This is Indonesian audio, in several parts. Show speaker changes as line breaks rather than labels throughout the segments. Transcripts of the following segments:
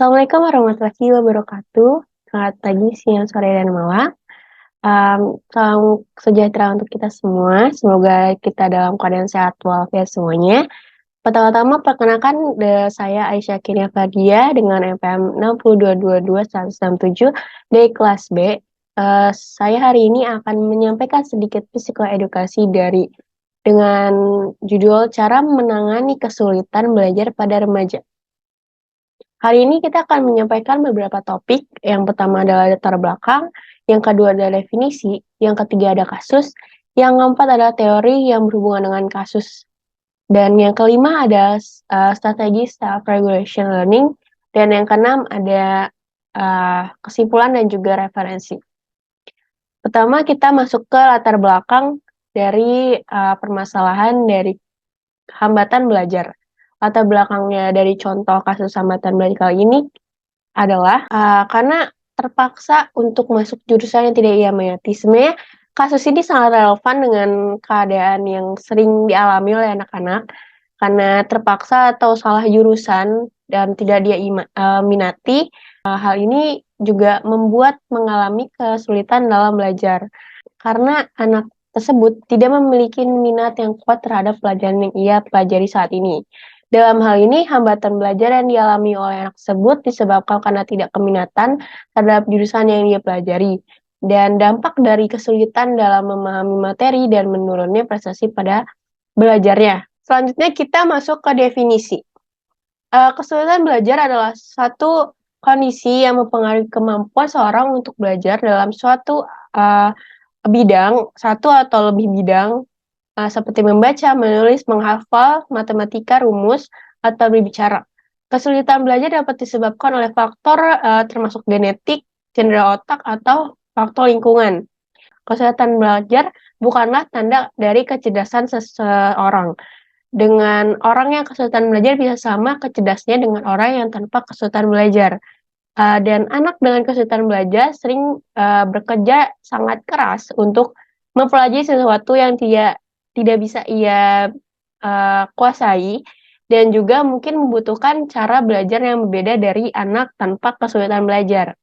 Assalamualaikum warahmatullahi wabarakatuh. Selamat pagi, siang, sore, dan malam. Salam sejahtera untuk kita semua. Semoga kita dalam keadaan sehat walafiat semuanya. Pertama-tama perkenalkan saya Aisyah Kinia Fadia dengan NPM 60222 dari kelas B. Saya hari ini akan menyampaikan sedikit psikoedukasi dengan judul Cara Menangani Kesulitan Belajar pada Remaja. Hari ini kita akan menyampaikan beberapa topik. Yang pertama adalah latar belakang, yang kedua adalah definisi, yang ketiga ada kasus, yang keempat adalah teori yang berhubungan dengan kasus, dan yang kelima ada strategi self-regulation learning, dan yang keenam ada kesimpulan dan juga referensi. Pertama kita masuk ke latar belakang dari permasalahan dari hambatan belajar. Latar belakangnya dari contoh kasus hambatan belajar kali ini adalah karena terpaksa untuk masuk jurusan yang tidak ia minati. Sebenarnya kasus ini sangat relevan dengan keadaan yang sering dialami oleh anak-anak karena terpaksa atau salah jurusan dan tidak dia minati. Hal ini juga membuat mengalami kesulitan dalam belajar karena anak tersebut tidak memiliki minat yang kuat terhadap pelajaran yang ia pelajari saat ini. Dalam hal ini, hambatan belajar yang dialami oleh anak tersebut disebabkan karena tidak keminatan terhadap jurusan yang dia pelajari, dan dampak dari kesulitan dalam memahami materi dan menurunnya prestasi pada belajarnya. Selanjutnya kita masuk ke definisi. Kesulitan belajar adalah satu kondisi yang mempengaruhi kemampuan seorang untuk belajar dalam suatu bidang, satu atau lebih bidang, seperti membaca, menulis, menghafal, matematika, rumus, atau berbicara. Kesulitan belajar dapat disebabkan oleh faktor termasuk genetik, cedera otak, atau faktor lingkungan. Kesulitan belajar bukanlah tanda dari kecerdasan seseorang. Dengan orang yang kesulitan belajar bisa sama kecerdasnya dengan orang yang tanpa kesulitan belajar. Dan anak dengan kesulitan belajar sering bekerja sangat keras untuk mempelajari sesuatu yang tidak bisa ia kuasai, dan juga mungkin membutuhkan cara belajar yang berbeda dari anak tanpa kesulitan belajar.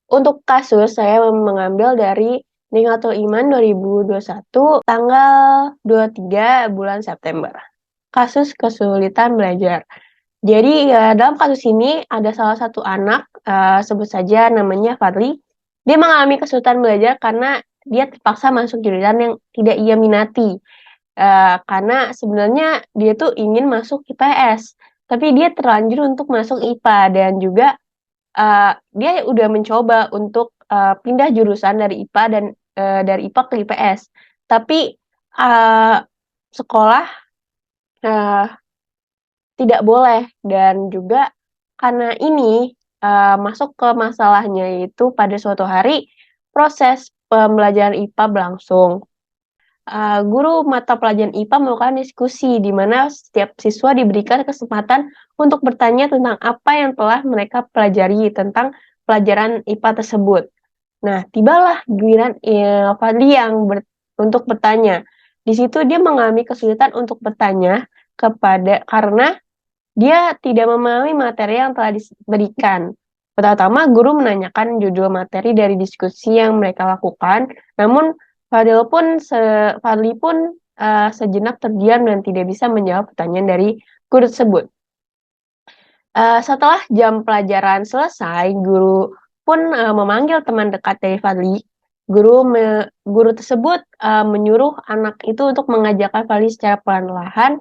Untuk kasus, saya mengambil dari Ninghatul Iman 2021 tanggal 23 bulan September. Kasus kesulitan belajar. Jadi dalam kasus ini ada salah satu anak, sebut saja namanya Fadli. Dia mengalami kesulitan belajar karena dia terpaksa masuk jurusan yang tidak ia minati. Karena sebenarnya dia tuh ingin masuk IPS, tapi dia terlanjur untuk masuk IPA, dan juga dia udah mencoba untuk pindah jurusan dari IPA dan dari IPA ke IPS. Tapi sekolah tidak boleh, dan juga karena ini masuk ke masalahnya yaitu pada suatu hari proses pembelajaran IPA berlangsung. Guru mata pelajaran IPA melakukan diskusi di mana setiap siswa diberikan kesempatan untuk bertanya tentang apa yang telah mereka pelajari tentang pelajaran IPA tersebut. Nah, tibalah giliran Fadli untuk bertanya. Di situ dia mengalami kesulitan untuk bertanya karena dia tidak memahami materi yang telah diberikan. Pertama, guru menanyakan judul materi dari diskusi yang mereka lakukan, namun Fadli pun sejenak terdiam dan tidak bisa menjawab pertanyaan dari guru tersebut. Setelah jam pelajaran selesai, guru pun memanggil teman dekat dari Fadli. Guru tersebut menyuruh anak itu untuk mengajarkan Fadli secara perlahan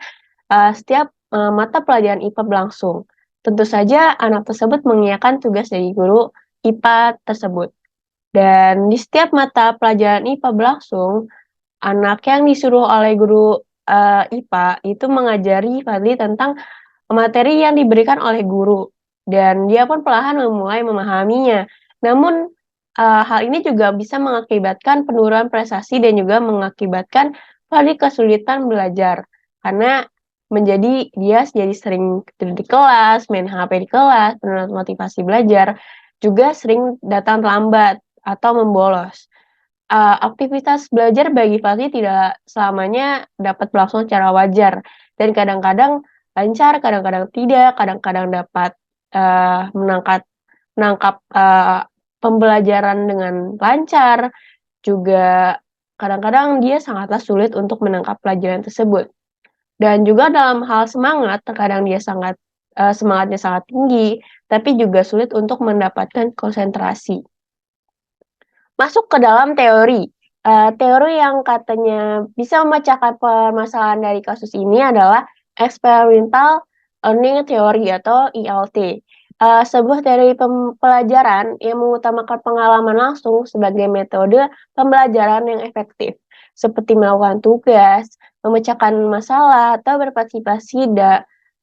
setiap mata pelajaran IPA berlangsung. Tentu saja anak tersebut mengiyakan tugas dari guru IPA tersebut. Dan di setiap mata pelajaran IPA berlangsung, anak yang disuruh oleh guru IPA itu mengajari Fadli tentang materi yang diberikan oleh guru, dan dia pun perlahan memulai memahaminya. Namun hal ini juga bisa mengakibatkan penurunan prestasi dan juga mengakibatkan Fadli kesulitan belajar karena dia jadi sering tidur di kelas, main HP di kelas, penurunan motivasi belajar, juga sering datang terlambat atau membolos. Aktivitas belajar bagi Fadli tidak selamanya dapat berlangsung secara wajar, dan kadang-kadang lancar, kadang-kadang tidak, kadang-kadang dapat menangkap pembelajaran dengan lancar, juga kadang-kadang dia sangatlah sulit untuk menangkap pelajaran tersebut. Dan juga dalam hal semangat, terkadang dia semangatnya sangat tinggi, tapi juga sulit untuk mendapatkan konsentrasi. Masuk ke dalam teori. Teori yang katanya bisa memecahkan permasalahan dari kasus ini adalah Experimental Learning Theory atau ELT. Sebuah teori pelajaran yang mengutamakan pengalaman langsung sebagai metode pembelajaran yang efektif, seperti melakukan tugas, memecahkan masalah, atau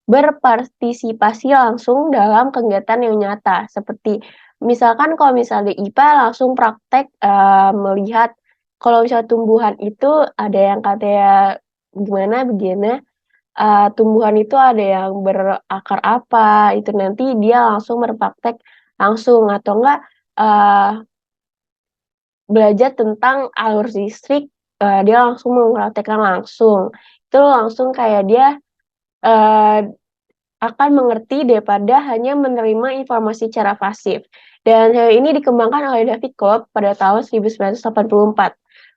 berpartisipasi langsung dalam kegiatan yang nyata, seperti misalkan kalau misalnya di IPA langsung praktek, melihat kalau misalnya tumbuhan itu ada yang katanya gimana begini, tumbuhan itu ada yang berakar apa, itu nanti dia langsung berpraktek langsung atau enggak, eee, belajar tentang alur listrik, dia langsung mempraktekkan langsung. Itu langsung kayak dia, eee akan mengerti daripada hanya menerima informasi secara pasif. Dan hal ini dikembangkan oleh David Cope pada tahun 1984.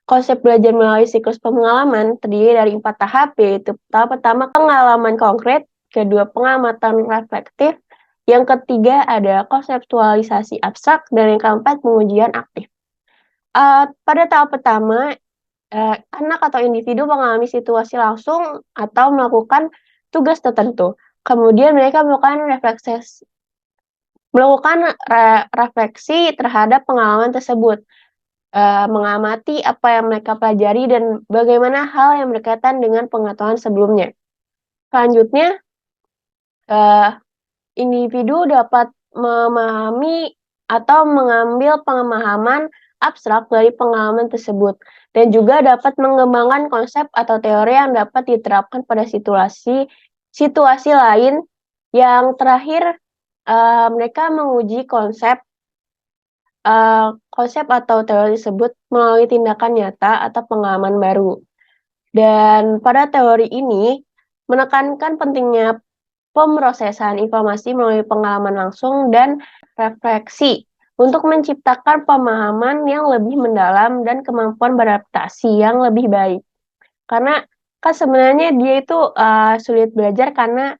Konsep belajar melalui siklus pengalaman terdiri dari 4 tahap, yaitu tahap pertama pengalaman konkret, kedua pengamatan reflektif, yang ketiga ada konseptualisasi abstrak, dan yang keempat pengujian aktif. Pada tahap pertama, anak atau individu mengalami situasi langsung atau melakukan tugas tertentu. Kemudian mereka melakukan refleksi terhadap pengalaman tersebut, mengamati apa yang mereka pelajari dan bagaimana hal yang berkaitan dengan pengetahuan sebelumnya. Selanjutnya, eee, individu dapat memahami atau mengambil pemahaman abstrak dari pengalaman tersebut, dan juga dapat mengembangkan konsep atau teori yang dapat diterapkan pada situasi lain. Yang terakhir, mereka menguji konsep atau teori tersebut melalui tindakan nyata atau pengalaman baru. Dan pada teori ini menekankan pentingnya pemrosesan informasi melalui pengalaman langsung dan refleksi untuk menciptakan pemahaman yang lebih mendalam dan kemampuan beradaptasi yang lebih baik. Karena kan sebenarnya dia itu, sulit belajar karena,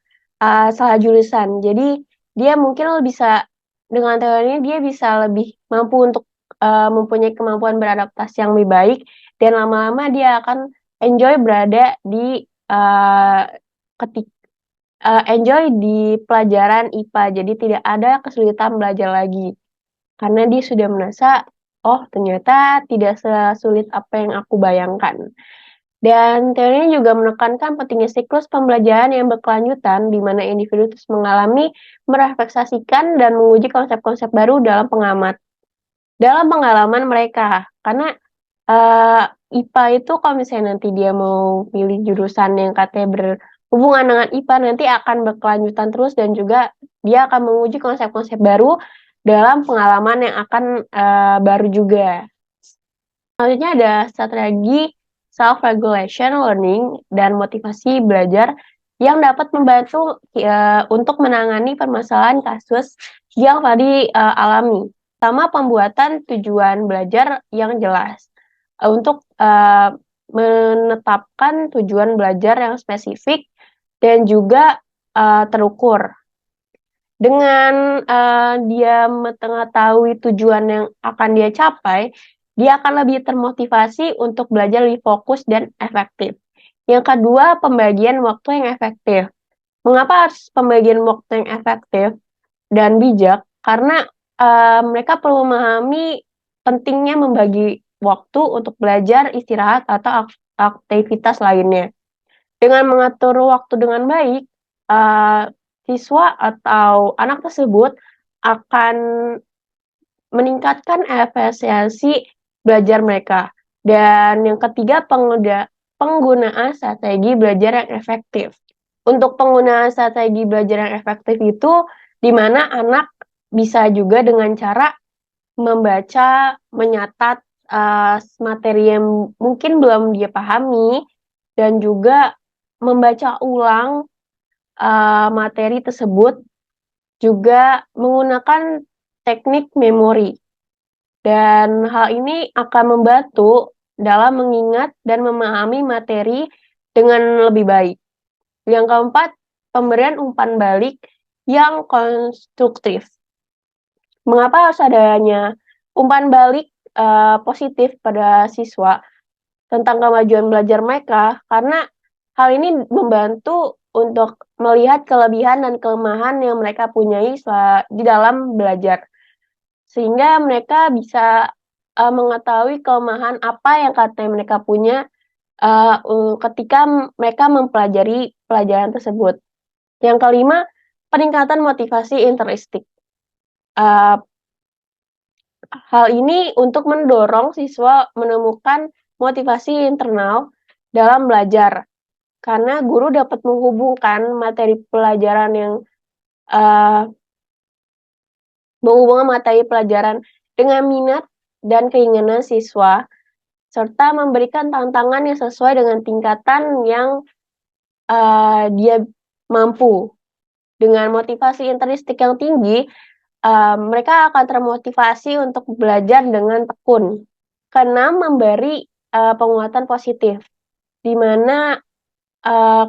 salah jurusan. Jadi dia mungkin bisa dengan teori ini dia bisa lebih mampu untuk, mempunyai kemampuan beradaptasi yang lebih baik, dan lama-lama dia akan enjoy berada di, ketik enjoy di pelajaran IPA. Jadi tidak ada kesulitan belajar lagi. Karena dia sudah merasa, "Oh ternyata tidak sesulit apa yang aku bayangkan." Dan teorinya juga menekankan pentingnya siklus pembelajaran yang berkelanjutan, di mana individu terus mengalami, merefleksikan, dan menguji konsep-konsep baru dalam pengalaman mereka. Karena, IPA itu kalau misalnya nanti dia mau pilih jurusan yang katanya berhubungan dengan IPA, nanti akan berkelanjutan terus dan juga dia akan menguji konsep-konsep baru dalam pengalaman yang akan, baru juga. Selanjutnya ada strategi self-regulation learning dan motivasi belajar yang dapat membantu, untuk menangani permasalahan kasus yang tadi, alami. Pertama, pembuatan tujuan belajar yang jelas, untuk, menetapkan tujuan belajar yang spesifik dan juga, terukur. Dengan, dia mengetahui tujuan yang akan dia capai, dia akan lebih termotivasi untuk belajar lebih fokus dan efektif. Yang kedua, pembagian waktu yang efektif. Mengapa harus pembagian waktu yang efektif dan bijak? Karena, mereka perlu memahami pentingnya membagi waktu untuk belajar, istirahat, atau aktivitas lainnya. Dengan mengatur waktu dengan baik, eee, siswa atau anak tersebut akan meningkatkan efisiensi belajar mereka. Dan yang ketiga, penggunaan strategi belajar yang efektif. Untuk penggunaan strategi belajar yang efektif itu, di mana anak bisa juga dengan cara membaca, menyatat, materi yang mungkin belum dia pahami, dan juga membaca ulang, materi tersebut juga menggunakan teknik memori. Dan hal ini akan membantu dalam mengingat dan memahami materi dengan lebih baik. Yang keempat, pemberian umpan balik yang konstruktif. Mengapa harus adanya umpan balik positif pada siswa tentang kemajuan belajar mereka? Karena hal ini membantu untuk melihat kelebihan dan kelemahan yang mereka punyai di dalam belajar. Sehingga mereka bisa mengetahui kelemahan apa yang katanya mereka punya ketika mereka mempelajari pelajaran tersebut. Yang kelima, peningkatan motivasi intrinsik. Hal ini untuk mendorong siswa menemukan motivasi internal dalam belajar, karena guru dapat menghubungkan materi pelajaran yang menghubungkan materi pelajaran dengan minat dan keinginan siswa, serta memberikan tantangan yang sesuai dengan tingkatan yang dia mampu. Dengan motivasi intrinsik yang tinggi, mereka akan termotivasi untuk belajar dengan tekun. Keenam, memberi penguatan positif, di mana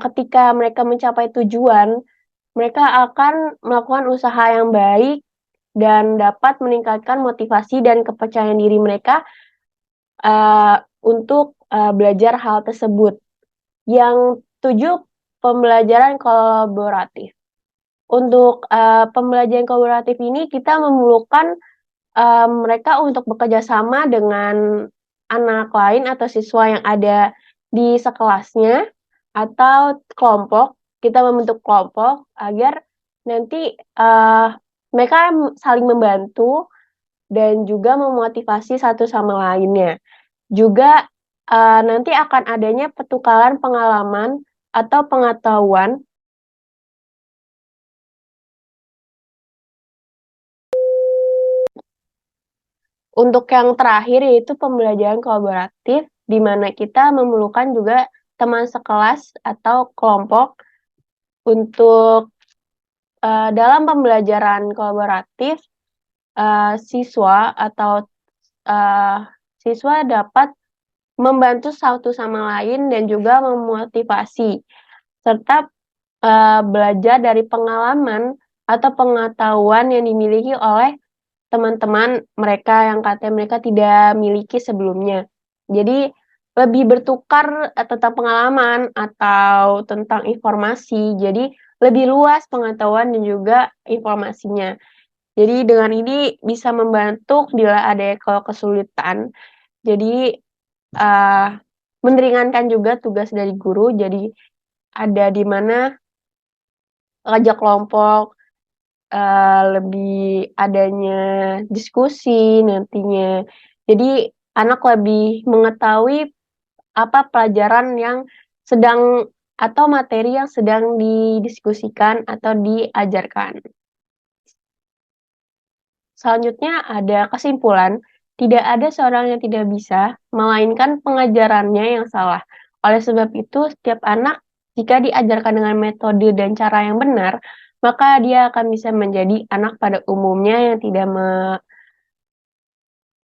ketika mereka mencapai tujuan, mereka akan melakukan usaha yang baik dan dapat meningkatkan motivasi dan kepercayaan diri mereka untuk belajar hal tersebut. Yang tujuh, pembelajaran kolaboratif. Untuk pembelajaran kolaboratif ini kita memerlukan mereka untuk bekerja sama dengan anak lain atau siswa yang ada di sekelasnya atau kelompok. Kita membentuk kelompok agar nanti mereka saling membantu dan juga memotivasi satu sama lainnya. Juga nanti akan adanya pertukaran pengalaman atau pengetahuan. Untuk yang terakhir yaitu pembelajaran kolaboratif, di mana kita memerlukan juga teman sekelas atau kelompok untuk dalam pembelajaran kolaboratif, siswa atau siswa dapat membantu satu sama lain dan juga memotivasi, serta belajar dari pengalaman atau pengetahuan yang dimiliki oleh teman-teman mereka yang katanya mereka tidak miliki sebelumnya. Jadi lebih bertukar tentang pengalaman atau tentang informasi, jadi lebih luas pengetahuan dan juga informasinya. Jadi dengan ini bisa membantu bila ada kalau kesulitan. Jadi meringankan juga tugas dari guru, jadi ada di mana ngajak kelompok, lebih adanya diskusi nantinya. Jadi anak lebih mengetahui apa pelajaran yang sedang atau materi yang sedang didiskusikan atau diajarkan. Selanjutnya ada kesimpulan, tidak ada seorang yang tidak bisa, melainkan pengajarannya yang salah. Oleh sebab itu, setiap anak jika diajarkan dengan metode dan cara yang benar, maka dia akan bisa menjadi anak pada umumnya yang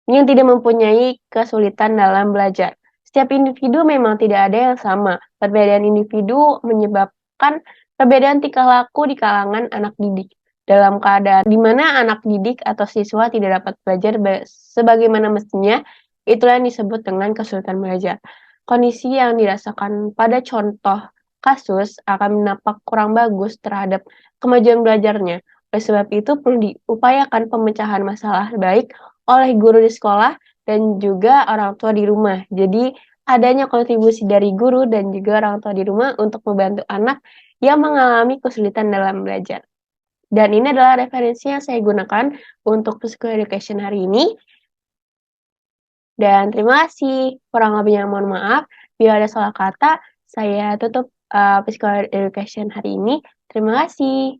tidak mempunyai kesulitan dalam belajar. Setiap individu memang tidak ada yang sama. Perbedaan individu menyebabkan perbedaan tingkah laku di kalangan anak didik. Dalam keadaan di mana anak didik atau siswa tidak dapat belajar sebagaimana mestinya, itulah yang disebut dengan kesulitan belajar. Kondisi yang dirasakan pada contoh kasus akan nampak kurang bagus terhadap kemajuan belajarnya. Oleh sebab itu perlu diupayakan pemecahan masalah baik oleh guru di sekolah dan juga orang tua di rumah. Jadi adanya kontribusi dari guru dan juga orang tua di rumah untuk membantu anak yang mengalami kesulitan dalam belajar. Dan ini adalah referensi yang saya gunakan untuk Physical Education hari ini. Dan terima kasih. Kurang lebihnya mohon maaf. Bila ada salah kata, saya tutup Physical Education hari ini. Terima kasih.